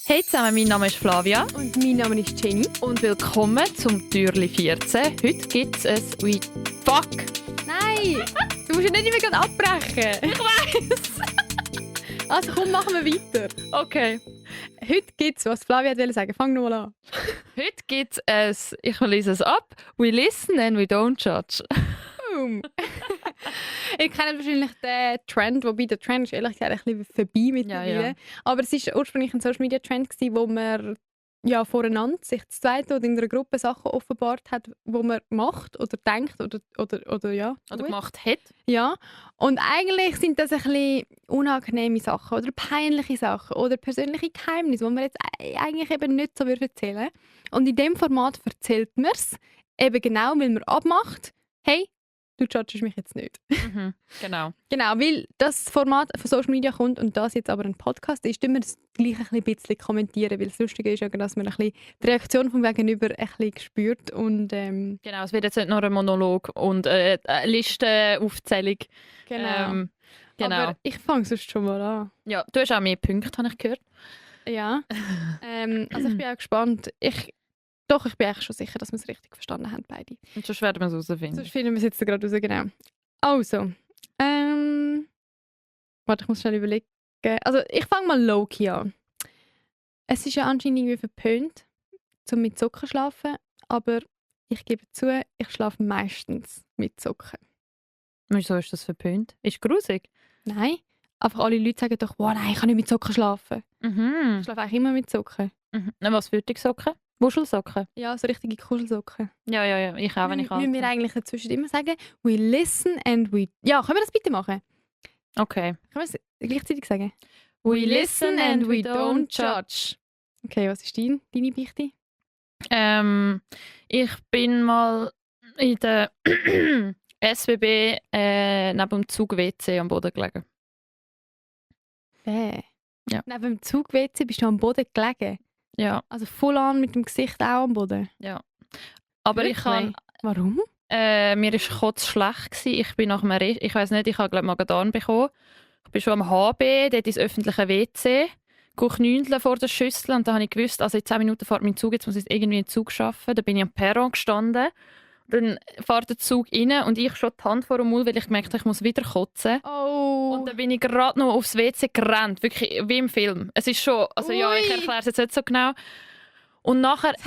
Hey zusammen, mein Name ist Flavia. Und mein Name ist Jenny. Und willkommen zum Türli 14. Heute gibt es ein Fuck! Nein! Du musst ja nicht immer gerade abbrechen. Ich weiss! Also komm, machen wir weiter. Okay. Heute gibt es, was Flavia wollte sagen. Fang nochmal an. Heute gibt es ich lese es ab, we listen and we don't judge. Boom. Ihr kennt wahrscheinlich den Trend, wobei der Trend ist ehrlich gesagt ein bisschen vorbei mittlerweile. Ja. Aber es war ursprünglich ein Social Media Trend, wo man voreinander sich zu zweit oder in einer Gruppe Sachen offenbart hat, wo man macht oder denkt oder Oder gemacht hat. Ja, und eigentlich sind das ein bisschen unangenehme Sachen oder peinliche Sachen oder persönliche Geheimnisse, die man jetzt eigentlich eben nicht so erzählen würde. Und in diesem Format erzählt man es eben genau, weil man abmacht, hey, du judgest mich jetzt nicht. Mhm, genau. Genau, weil das Format von Social Media kommt und das jetzt aber ein Podcast ist, tun wir das gleich ein bisschen kommentieren, weil das Lustige ist ja, dass man ein bisschen die Reaktion vom Gegenüber ein bisschen spürt und Genau, es wird jetzt nicht nur ein Monolog und eine Listenaufzählung. genau. Genau. Aber ich fange sonst schon mal an. Ja, du hast auch mehr Punkte, habe ich gehört. Ja, also ich bin auch gespannt. Ich bin eigentlich schon sicher, dass wir es richtig verstanden haben, beide. Und sonst werden wir es herausfinden. Sonst finden wir es jetzt gerade raus, genau. Also, warte, ich muss schnell überlegen. Also, ich fange mal low-key an. Es ist ja anscheinend irgendwie verpönt, zum mit Socken zu schlafen, aber ich gebe zu, ich schlafe meistens mit Socken. Wieso ist das verpönt? Ist grusig. Nein, einfach alle Leute sagen doch, wow, nein, ich kann nicht mit Socken schlafen. Mhm. Ich schlafe eigentlich immer mit Socken. Mhm. Na, was für Socken? Wuschelsocken? Ja, so richtige Kuschelsocken. Ja. Ich auch, wenn ich Müssen wir eigentlich dazwischen immer sagen, we listen and we... Ja, können wir das bitte machen? Okay. Können wir es gleichzeitig sagen? We listen and we don't judge. Okay, was ist deine Beichte? Ich bin mal in der SBB neben dem Zug-WC am Boden gelegen. Ja. Neben dem Zug-WC bist du am Boden gelegen? Ja. Also voll an mit dem Gesicht auch am Boden? Ja. Aber Wirklich? ich kann... Warum? Mir war kotzschlecht gewesen. Ich bin nach einem ich weiss nicht, ich habe glaube Magen-Darm bekommen. Ich bin schon am HB, dort ins öffentliche WC. Knündeln vor der Schüssel und da habe ich gewusst, also in 10 Minuten fährt mein Zug, jetzt muss ich irgendwie einen Zug schaffen. Da bin ich am Perron gestanden. Dann fährt der Zug rein und ich schon die Hand vor dem Mund, weil ich gemerkt habe, ich muss wieder kotzen. Oh. Und dann bin ich gerade noch aufs WC gerannt, wirklich wie im Film. Es ist schon, also ja, ich erkläre es jetzt nicht so genau. Und nachher, ich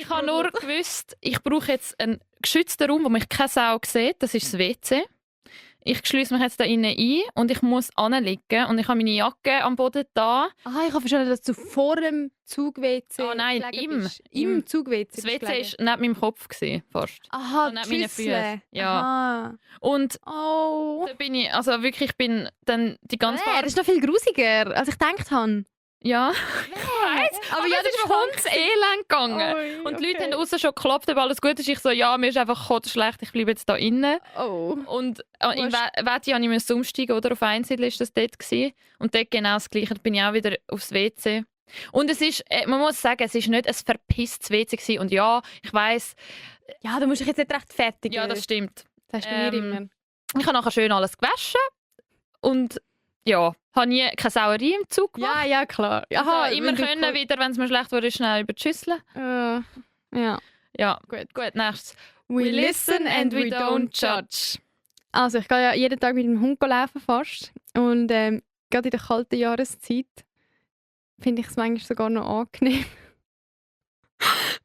habe nur gewusst, ich brauche jetzt einen geschützten Raum, wo mich keine Sau sieht, das ist das WC. Ich schliesse mich jetzt da innen ein und ich muss anliegen und ich habe meine Jacke am Boden da. Aha, ich habe verstanden, dass du vor dem Zug-WC Oh nein, im Zug-WC. Das WC war neben meinem Kopf fast. Aha, und neben meinen Füßen. Ja. Aha. Und Oh. da bin ich, also wirklich, ich bin dann die ganze Das ist noch viel grusiger, als ich gedacht habe. Ja. Aber ja, das ist schon Hundselend gegangen. Ui, Und die Leute haben außen schon geklopft, ob alles gut ist. Ich so, ja, mir ist einfach schlecht, ich bleibe jetzt da innen. Oh. Und in Weti musste ich umsteigen, oder? Auf Einsiedel war das dort gewesen. Und dort genau das Gleiche. Da bin ich auch wieder aufs WC. Und es ist, man muss sagen, es war nicht ein verpisstes WC gewesen. Und ja, ich weiss. Ja, du musst dich jetzt nicht rechtfertigen. Ja, das stimmt. Das hast du mir immer. Ich habe nachher schön alles gewaschen. Und ja, habe nie keine Sauerei im Zug gemacht. Ja, klar. Aha, Also, immer können wieder, wenn es mir schlecht wurde, schnell über die Schüssel. Ja. Ja, gut, nächstes. We listen and we don't judge. Also ich gehe ja jeden Tag mit dem Hund laufen fast. Und gerade in der kalten Jahreszeit finde ich es manchmal sogar noch angenehm.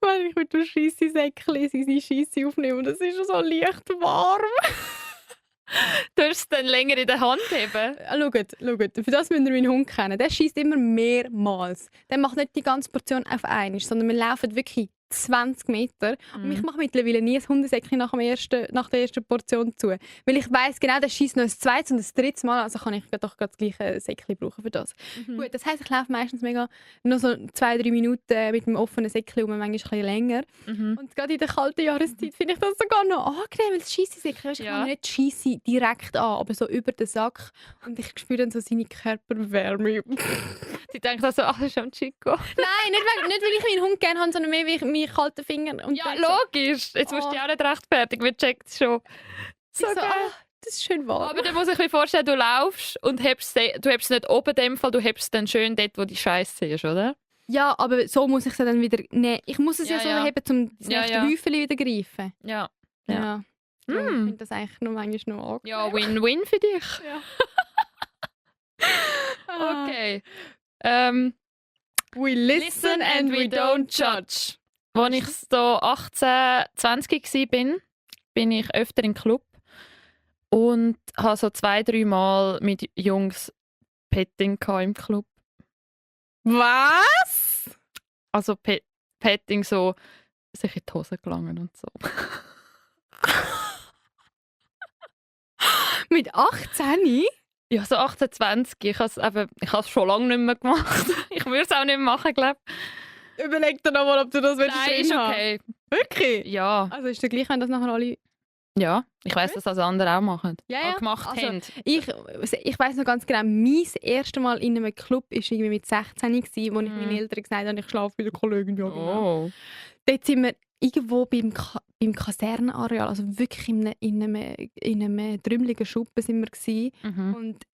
Wenn ich mit dem Scheissesäckchen seine Scheisse aufnehme und es ist so leicht warm. Darfst du es dann länger in der Hand haben? Schaut. Für das müsst ihr meinen Hund kennen. Der schießt immer mehrmals. Der macht nicht die ganze Portion auf einmal, sondern wir laufen wirklich 20 Meter. Und ich mache mittlerweile nie ein Hundesäckchen nach der ersten Portion zu. Weil ich weiss genau, der schießt noch ein zweites und ein drittes Mal. Also kann ich doch gerade das gleiche Säckchen brauchen für das. Gut, das heisst, ich laufe meistens noch so 2-3 Minuten mit dem offenen Säckchen und manchmal ein bisschen länger. Und gerade in der kalten Jahreszeit finde ich das sogar noch angenehm, weil das Scheissesäckchen, ich kann nicht Scheisse direkt an, aber so über den Sack. Und ich spüre dann so seine Körperwärme. Sie denken also, ach, das ist am Chico. Nein, nicht weil ich meinen Hund gerne habe, sondern mehr wie meine kalten Finger. Und ja, logisch. Jetzt musst du dich auch nicht rechtfertigen. Wir checken es schon. So, das ist schön warm. Aber dann muss ich mir vorstellen, du laufst und du hebst es nicht oben in dem Fall, du hebst es dann schön dort, wo die Scheiße ist, oder? Ja, aber so muss ich es dann wieder nehmen. Ich muss es ja, Ja, so ja. haben, um das Ja, nächste ja. Häufchen wieder greifen. Ja. Ja. Ja. Darum, Ich Mm. finde das eigentlich noch manchmal noch angenehm. Ja, Win-Win für dich. Ja. Okay. We Listen and we don't judge. Als ich so 18, 20 war, bin ich öfter im Club und habe so 2-3 Mal mit Jungs Petting im Club. Was? Also Petting so sich in die Hose gelangen und so. Mit 18? Ja, so 18, 20. Ich habe es schon lange nicht mehr gemacht. Ich würde es auch nicht mehr machen, glaube ich. Überleg dir noch mal, ob du das Nein, ist okay. Wirklich? Ja, Also ist es gleich, wenn das nachher alle... ja. Ich weiss, dass das andere auch machen. Ja, ja. Auch gemacht Also, haben. Ich weiss noch ganz genau, mein erstes Mal in einem Club war irgendwie mit 16, wo ich meinen Eltern gesagt habe, ich schlafe bei der Kollegin. Ja, genau. Oh. Dort sind wir irgendwo beim Kasernenareal, also wirklich in einem trümmeligen Schuppen sind wir gewesen. Mhm. Und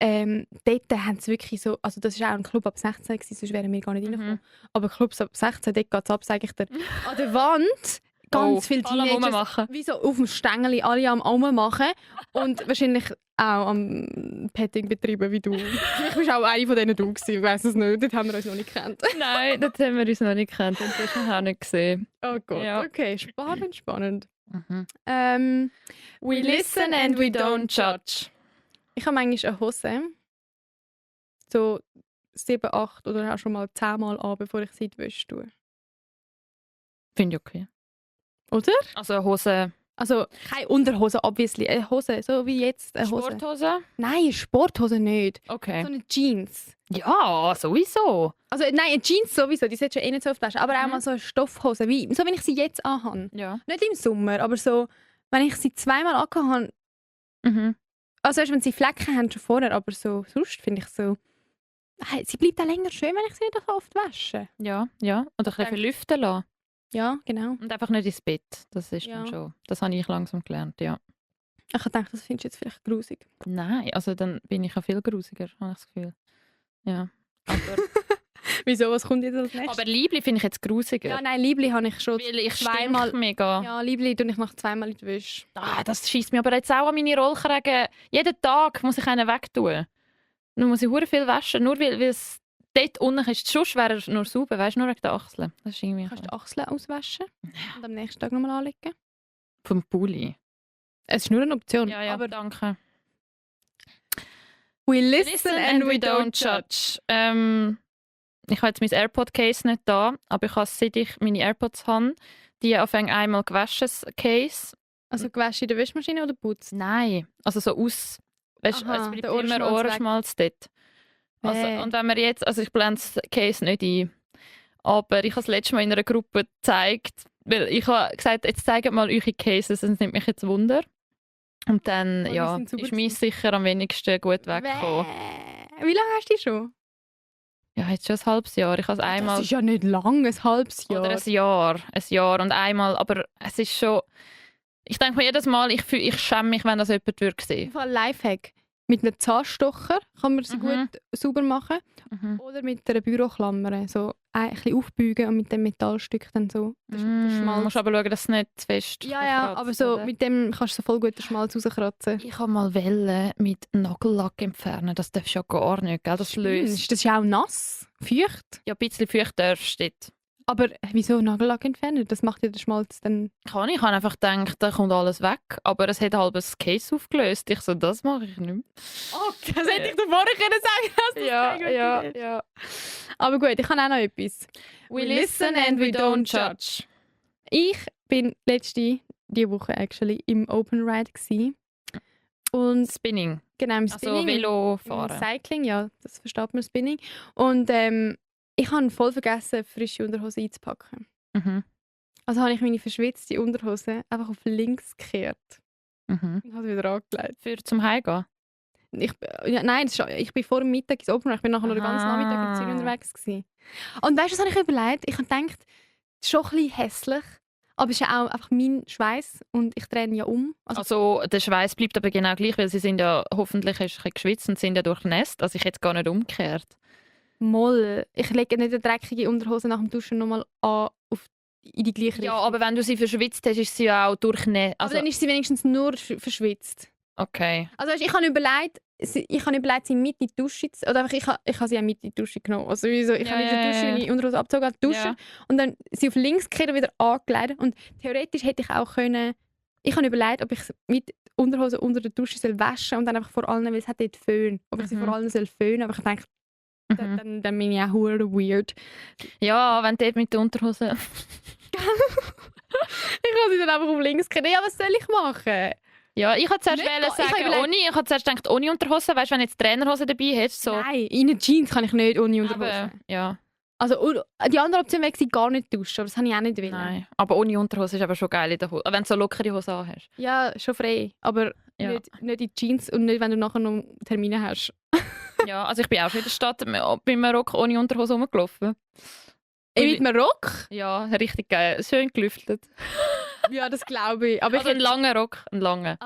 dort haben sie wirklich so, also das war auch ein Club ab 16 gewesen, sonst wären wir gar nicht reingekommen. Aber Clubs ab 16, dort geht es ab, sage ich dir. An der Wand ganz viele alle am Teenagers, Rummachen. wie so auf dem Stängeli, alle am Rummachen und wahrscheinlich auch am Petting betreiben wie du. Vielleicht bist auch eine von denen du gewesen, ich weiss es nicht, dort haben wir uns noch nicht gekannt. Nein, das haben wir uns noch nicht gekannt und das haben wir auch nicht gesehen. Oh Gott, Ja. okay, spannend, spannend. Mhm. We listen and we don't judge. Ich habe manchmal eine Hose, so 7, 8 oder auch schon mal 10 Mal an, bevor ich sie in die Wäsche tue. Finde ich okay. Oder? Also eine Hose. Also keine Unterhose, obviously. Eine Hose, so wie jetzt eine Hose. Sporthose? Nein, eine Sporthose nicht. Okay. So eine Jeans. Ja, sowieso. Also nein, eine Jeans sowieso, die sollte schon eh nicht so oft waschen. Aber auch Mhm. mal so eine Stoffhose, so wie ich sie jetzt anhabe. Ja. Nicht im Sommer, aber so, wenn ich sie 2-mal angehabt habe. Mhm. Also erst wenn sie Flecken haben, schon vorher, aber so, sonst finde ich so... Sie bleibt auch länger schön, wenn ich sie nicht so oft wasche. Ja, ja. Und ein bisschen Danke. lüften lassen. Ja, genau. Und einfach nicht ins Bett. Das ist Ja. dann schon. Das habe ich langsam gelernt, ja. Ich habe gedacht, das findest du jetzt vielleicht grusig. Nein, also dann bin ich ja viel grusiger, habe ich das Gefühl. Ja. Aber, Wieso, was kommt jetzt als nächstes? aber Liebli finde ich jetzt grusiger. Ja, nein, Liebli habe ich schon Weil ich zweimal... stink mega. Ja, Liebli tue ich nach 2-mal in die Wäsche. Das schießt mir aber jetzt auch an meine Rollkragen. Jeden Tag muss ich einen wegtun. Dann muss ich hure viel waschen, nur weil es dort unten ist. Sonst wäre er nur sauber, weißt du, nur wegen der Achseln. Das ist irgendwie Kannst du die Achseln auswaschen und am nächsten Tag nochmal anlegen? vom Pulli. Es ist nur eine Option. Ja, ja, Aber danke. we listen and we don't judge. Ich habe jetzt mein AirPod-Case nicht da, aber ich habe, seit ich meine AirPods habe, die auf einmal gewaschenes Case. Also gewaschen in der Waschmaschine oder putzt? Nein, also so aus... Weißt du, Aha, es bleibt der immer Ohrenschmalz weg. Ohrenschmalz dort. Also, und wenn wir jetzt... Also ich blende das Case nicht ein, aber ich habe es letztes Mal in einer Gruppe gezeigt, weil ich habe gesagt, jetzt zeigt mal eure Cases, es nimmt mich jetzt Wunder. Und dann, Oh, die ja, sind super ist meins sicher am wenigsten gut weggekommen. Wie lange hast du die schon? Ja, jetzt schon ein halbes Jahr. Ich habe es einmal... Das ist ja nicht lang, ein halbes Jahr. Oder ein Jahr. Ein Jahr und einmal. Aber es ist schon... Ich denke mir jedes Mal, ich schäme mich, wenn das jemand würde sehen. Im Fall Lifehack. Mit einem Zahnstocher kann man sie Mhm. gut sauber machen. Mhm. Oder mit einer Büroklammer. So ein bisschen aufbeugen und mit dem Metallstück dann so den Du Schmalz. musst aber schauen, dass es nicht zu fest Ja, ja, verkratzt, aber so oder? mit dem kannst du so voll gut den Schmalz rauskratzen. Ich habe mal Wellen mit Nagellack entfernen. Das darfst du ja gar nicht, gell? Das löst. Das ist ja auch nass, feucht. Ja, ein bisschen feucht darfst du dort. Aber wieso Nagellack entfernen? Das macht ja den Schmalz dann... Ich habe einfach gedacht, da kommt alles weg. Aber es hat halb das Case aufgelöst. Ich so, das mache ich nicht mehr. Oh, das hätte ich dir vorher können sagen, dass das keine gute Idee ist. ja. Aber gut, ich habe auch noch etwas. We listen and we don't judge. Ich bin diese Woche actually im Open Ride gsi. Und Spinning. genau im Also Spinning. Velo im fahren. Cycling, ja, das versteht man, Spinning. Und ich habe voll vergessen, frische Unterhose einzupacken. Mhm. Also habe ich meine verschwitzte Unterhose einfach auf links gekehrt Mhm. und habe sie wieder angelegt. Für zum Heimgehen? Nein, ich bin vor dem Mittag ins Open Ride. Ich bin nachher noch den ganzen Aha. Nachmittag in Zürich unterwegs gewesen. Und weißt du, was habe ich überlegt? Ich habe gedacht, das ist schon ein bisschen hässlich, aber es ist ja auch einfach mein Schweiß und ich drehe ihn ja um. Also der Schweiß bleibt aber genau gleich, weil sie sind ja hoffentlich hast du ein bisschen geschwitzt und sind ja durchnässt. Also ich hätte es gar nicht umgekehrt. Moll. Ich lege nicht eine dreckige Unterhose nach dem Duschen nochmal an in die gleiche Ja, Richtung. aber wenn du sie verschwitzt hast, ist sie ja auch durchnässt. Aber dann ist sie wenigstens nur verschwitzt. Okay. Also weißt, ich habe überlegt, sie mit in die Dusche zu... Oder einfach, ich habe sie auch mit in die Dusche genommen. Also wieso, ich habe in der Dusche meine Unterhose abgezogen, duschen Ja. und dann sie auf links gekehrt und wieder angelegt. Und theoretisch hätte ich auch können... Ich habe überlegt, ob ich mit Unterhose unter der Dusche soll waschen und dann einfach vor allen, weil es hat dort Föhn, ob ich sie vor allen soll föhnen. Aber ich denke, dann bin ich auch hure weird. Ja, wenn du dort mit der Unterhose... Ich habe sie dann einfach auf links gekehrt. Ja, was soll ich machen? Ja, ich wollte zuerst Nicht wollen ga- ich sagen, habe ohne. Ich habe zuerst gedacht, ohne Unterhose. Weißt du, wenn du jetzt Trainerhose dabei hast, so... Nein, in den Jeans kann ich nicht ohne Unterhose. Aber, ja, Also die andere Option wäre gar nicht duschen, aber das habe ich auch nicht wollen. nein. Aber ohne Unterhose ist aber schon geil in der Hose. Wenn du so lockere Hose anhast. Ja, schon frei, aber Ja. nicht in die Jeans und nicht, wenn du nachher noch Termine hast. Ja, also ich bin auch schon in der Stadt mit einem Rock ohne Unterhose rumgelaufen. Mit einem Rock? Ja, richtig geil. Schön gelüftet. Ja, das glaube ich. Aber Also ein langer Rock, ein langer.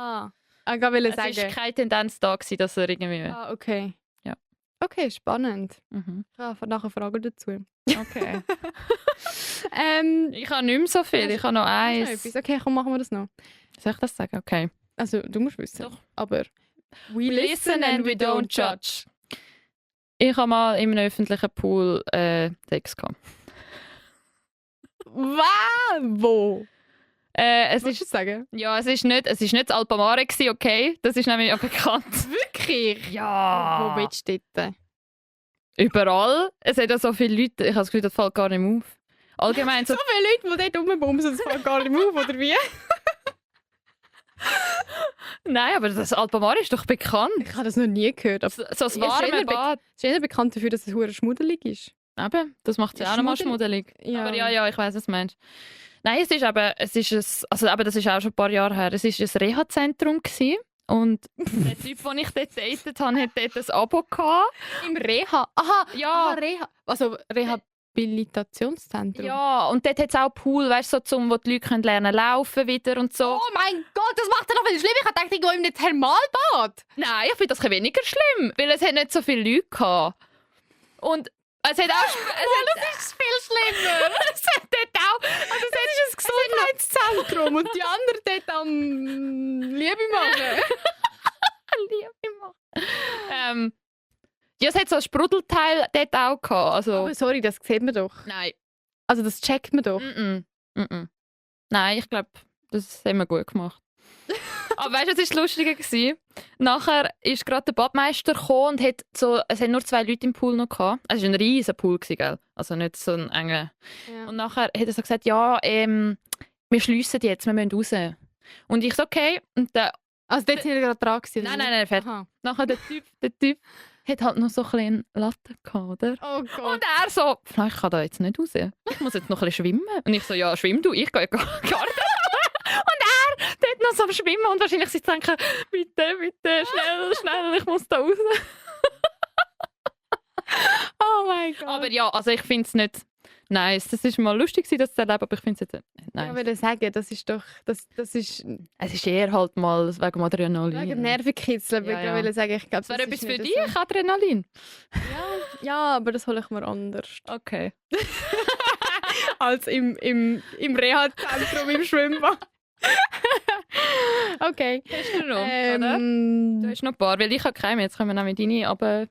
ich wollte Es sagen. war keine Tendenz da, gewesen, dass er irgendwie... Okay. Ja. Okay, spannend. Mhm. Ich habe nachher Fragen dazu. Okay. Ähm, Ich habe nicht mehr so viel, ich habe noch hast du noch eins. etwas? Okay, komm, machen wir das noch. Soll ich das sagen? Okay. Also, du musst wissen. Doch. Aber we Listen and we don't judge. Ich habe mal in einem öffentlichen Pool Sex gehabt. Was? Wo? Es Willst du ist, es sagen? ja, es ist nicht das Alpamare gewesen, okay? Das ist nämlich auch bekannt. Wirklich? Ja. Wo willst du dort? Überall. Es hat ja so viele Leute, ich habe das Gefühl, das fällt gar nicht mehr auf. Allgemein so... So viele Leute, die dort rumbumsen, das fällt gar nicht mehr auf, oder wie? Nein, aber das Alpamare ist doch bekannt. Ich habe das noch nie gehört. Aber So das Ja, warme schöner Bad. es ist eher bekannt dafür, dass es hure schmuddelig ist. Eben, das macht es ja auch nochmal Schmuddelig. schmuddelig. Aber ja, ich weiss, was du meinst. Nein, es ist aber das ist auch schon ein paar Jahre her. Es war ein Reha-Zentrum gewesen. Und der Typ, den ich dort datet habe, hat dort ein Abo gehabt. Im Reha? Aha, Ja, Reha. Also Rehabilitationszentrum. ja, und dort hat es auch einen Pool, weißt du, so, wo die Leute können lernen laufen wieder und so. Oh mein Gott, das macht ja noch viel schlimmer. Ich dachte, ich gehe in ein Thermalbad. Nein, ich finde das ein bisschen weniger schlimm, weil es hat nicht so viele Leute gehabt. Und es hat auch... Das ist viel schlimmer. Es hat dort auch... Also es ist ein Gesundheitszentrum und die anderen dort am Liebe machen. Liebe machen. Ja, es hat so ein Sprudelteil dort auch gehabt. Also, Aber sorry, das sieht man doch. nein. Also das checkt man doch. Nein, ich glaube, das haben wir gut gemacht. Aber weißt du, was das Lustige war? Nachher ist gerade der Badmeister gekommen und hat so, es hat nur 2 Leute im Pool noch gehabt. Es war ein riesiger Pool, gell? Also nicht so ein enger. Ja. Und nachher hat er so gesagt, ja, wir schliessen jetzt, wir müssen raus. Und ich so, okay. Und Also dort sind wir gerade dran gewesen. nein, fertig. Aha. Nachher der Typ hat halt noch so ein bisschen Latte gehabt, oder? Oh Gott. Und er so, vielleicht kann da jetzt nicht raus. Ich muss jetzt noch ein bisschen schwimmen. Und ich so, ja, schwimm du, ich gehe gar nicht. Und er dort noch so am Schwimmen und wahrscheinlich sich denken, bitte, schnell, ich muss da raus. Oh mein Gott. Aber ja, also ich finde es nicht nice. Das war mal lustig, das zu erleben, aber ich finde es jetzt nicht nice. Ich würde sagen, das ist doch, das ist Es ist eher halt mal wegen Adrenalin. wegen Nervenkitzel. Ja, Ich würde sagen, ich glaube, Das wäre etwas für dich, So. Adrenalin. Ja, aber das hole ich mir anders. Okay. Als im Reha-Zentrum im Schwimmbad. Okay. Hast du noch, oder? Du hast noch ein paar, weil ich habe keine mehr. Jetzt können wir noch mit rein, aber...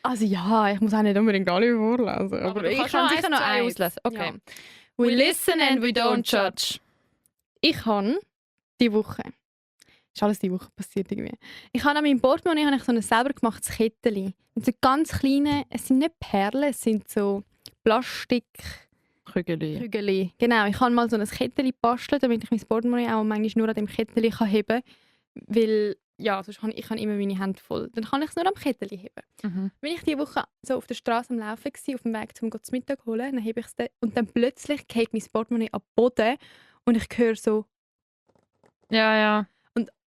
Also ja, ich muss auch nicht unbedingt alle vorlesen. Aber du ich kannst kann noch sicher noch zwei eins auslesen. Okay. Ja. We listen and we don't judge. Ich habe die Woche, ist alles die Woche passiert irgendwie. Ich habe an meinem Portemonnaie habe ich so ein selber gemachtes Kettchen. Mit so ganz kleinen, es sind nicht Perlen, es sind so Plastikkügel. Kügeli. Genau, ich habe mal so ein Kettchen gebastelt, damit ich mein Portemonnaie auch manchmal nur an dem Kettchen heben kann. Weil, ja, sonst habe ich immer meine Hände voll. Dann kann ich es nur am Kettchen heben. Mhm. Wenn ich diese Woche so auf der Straße am Laufen war, auf dem Weg zum Mittag holen, dann hebe ich es und dann plötzlich geht mein Portemonnaie am Boden und ich höre so Ja.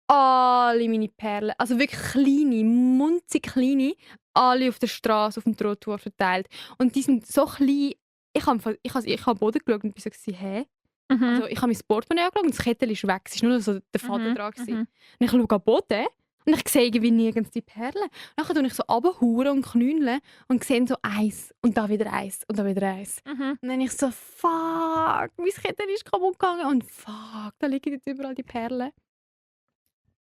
alle meine Perlen, also wirklich kleine, munzig kleine, alle auf der Straße, auf dem Trottoir verteilt. Und die sind so klein, ich habe am Boden geschaut und bin so, hä? Also ich habe mein Portemonnaie angeschaut und das Kettchen ist weg. Es war nur so der Faden dran. Und ich schaue am Boden Und ich sehe irgendwie nirgends die Perlen. Nachher tue ich so runterhuren und knüllen und sehe so eins und da wieder eins und da wieder eins. Und dann ich so, fuck, mein Kettchen ist kaputt gegangen und fuck, da liegen jetzt überall die Perlen.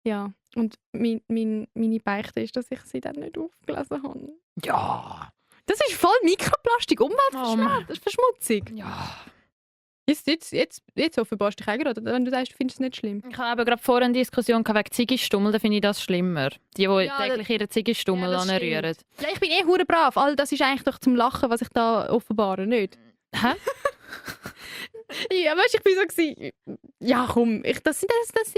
Ja, und meine Beichte ist, dass ich sie dann nicht aufgelesen habe. Ja. Das ist voll Mikroplastik, Umweltverschmutzung. Ja. Jetzt offenbarst du dich auch gerade, wenn du sagst, du findest es nicht schlimm. Ich habe gerade vorhin eine Diskussion wegen Ziggistummel, da finde ich das schlimmer. Die Ja, täglich ihren Ziggistummel das anrühren. Ja, ich bin hure brav. All das ist eigentlich doch zum Lachen, was ich da offenbare, nicht? Hä? Ja, weißt du, ich bin so gewesen, ja komm, das sind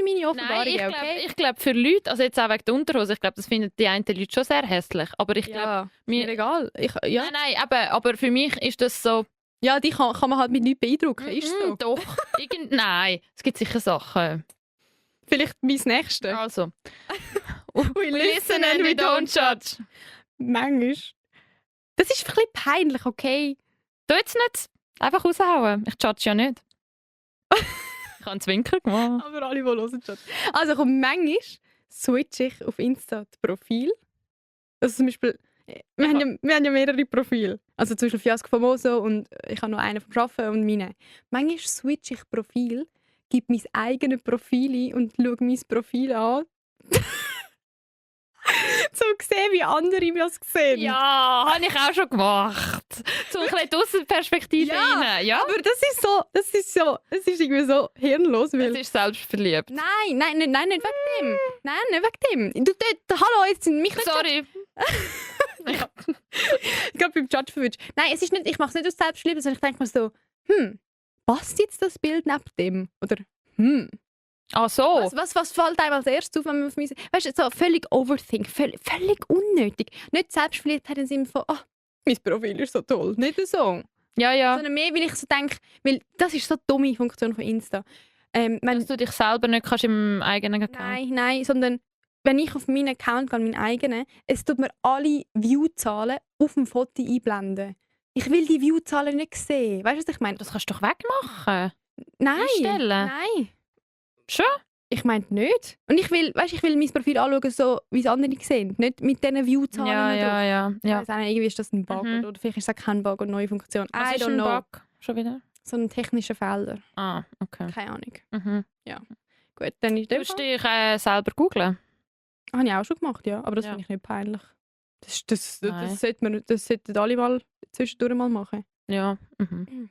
meine Offenbarungen, Nein, okay? ich glaube für Leute, also jetzt auch wegen der Unterhose, ich glaube, das finden die einen Leute schon sehr hässlich. Aber ich glaube, Ja, mir egal. nein, aber für mich ist das so... Ja, die kann man halt mit nichts beeindrucken, ist so. Doch. Nein, es gibt sicher Sachen. Vielleicht mein Nächstes. Also. We listen and we don't judge. Manchmal. Das ist ein bisschen peinlich, okay? Du jetzt nicht einfach raushauen. Ich judge ja nicht. Ich habe einen Zwinker gemacht. Aber alle, die hören, judge. Also komm, manchmal switche ich auf Insta das Profil. Also zum Beispiel, wir haben ja mehrere Profile. Also zum Beispiel Fiasco Famoso und ich habe noch einen vom Arbeiten und meine. Manchmal switche ich Profil, gebe mein eigenes Profil ein und schaue mein Profil an. So sehen, wie andere das sehen. Ja, habe ich auch schon gemacht. So ein bisschen die Aussenperspektive rein. Ja, aber das ist irgendwie so hirnlos. Weil es ist selbstverliebt. Nein, nicht wegen dem. Nein, nicht wegen dem. Hallo, jetzt sind mich nicht... Sorry. Ja. Ich glaube, beim Judge verwünscht. Nein, es ist nicht, ich mache es nicht aus Selbstliebe, sondern ich denke mir so, passt jetzt das Bild neben dem? Oder, Ach so. Was fällt einem als erstes auf, wenn man auf mich... Weißt du, so völlig overthink, völlig unnötig. Nicht Selbstverliebtheit im Sinne von, mein Profil ist so toll. Nicht so. Ja. Sondern mehr, weil ich so denke, weil das ist so eine dumme Funktion von Insta. Dass du dich selber nicht kannst im eigenen Account. Nein, sondern wenn ich auf meinen Account gehe, meinen eigenen, es tut mir alle View-Zahlen auf dem Foto einblenden. Ich will die View-Zahlen nicht sehen. Weißt du, was ich meine? Das kannst du doch wegmachen. Nein. Einstellen. Nein. Schon? Ich meine nicht. Und ich will mein Profil anschauen, so wie es andere sehen. Nicht mit diesen View-Zahlen. Ja. Ich weiss auch nicht, irgendwie ist das ein Bug oder vielleicht ist es auch kein Bug und neue Funktion. Was I ist don't ein know. Bug? Schon wieder? So ein technischer Fehler. Ah, okay. Keine Ahnung. Mhm. Ja. Gut, dann ist Du das. musst dich selber googlen. Habe ich auch schon gemacht, ja. Aber das Ja. finde ich nicht peinlich. Nein. Das sollten alle mal zwischendurch mal machen. Ja. Mhm.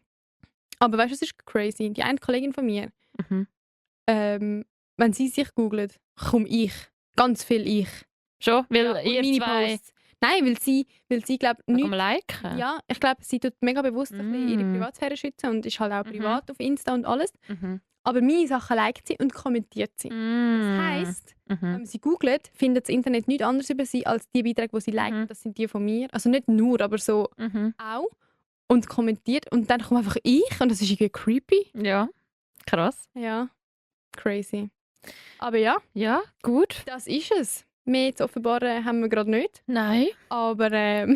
Aber weißt du, es ist crazy. Die eine Kollegin von mir, Mhm. wenn sie sich googelt, komme ich. Ganz viel ich. Schon? Weil Ja, und ihr meine zwei Posts. Nein, weil sie glaube nicht nicht. liken. Ja, ich glaube, sie tut mega bewusst ein bisschen ihre Privatsphäre schützen und ist halt auch privat auf Insta und alles. Mhm. Aber meine Sachen liked sie und kommentiert sie. Das heisst, wenn man sie googelt, findet das Internet nichts anderes über sie als die Beiträge, die sie liked. Das sind die von mir. Also nicht nur, aber so auch. Und kommentiert. Und dann kommt einfach ich und das ist irgendwie creepy. Ja, krass. Ja, crazy. Aber ja, Ja, gut. das ist es. Mehr zu offenbaren haben wir gerade nicht. Nein. Aber ja,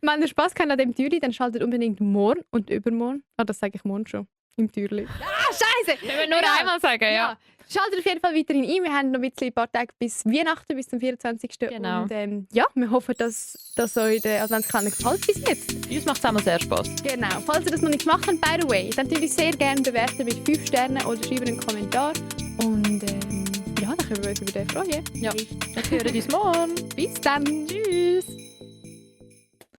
wenn ihr Spass habt an dem Türli, dann schaltet unbedingt morgen und übermorgen. Das sage ich morgen schon. Im Türli. Scheiße! Ich will nur einmal sagen, ja. Schaltet auf jeden Fall weiterhin ein. Wir haben noch ein paar Tage bis Weihnachten, bis zum 24. Genau. Und ja, wir hoffen, dass euch der Adventskalender gefällt bis jetzt. Uns macht es einmal sehr Spaß. Genau. Falls ihr das noch nicht gemacht habt, by the way, dann tut uns sehr gerne bewerten mit 5 Sternen oder schreiben einen Kommentar. Und ja, dann können wir uns über den freuen. Ja. Wir hören uns morgen. Bis dann. Tschüss.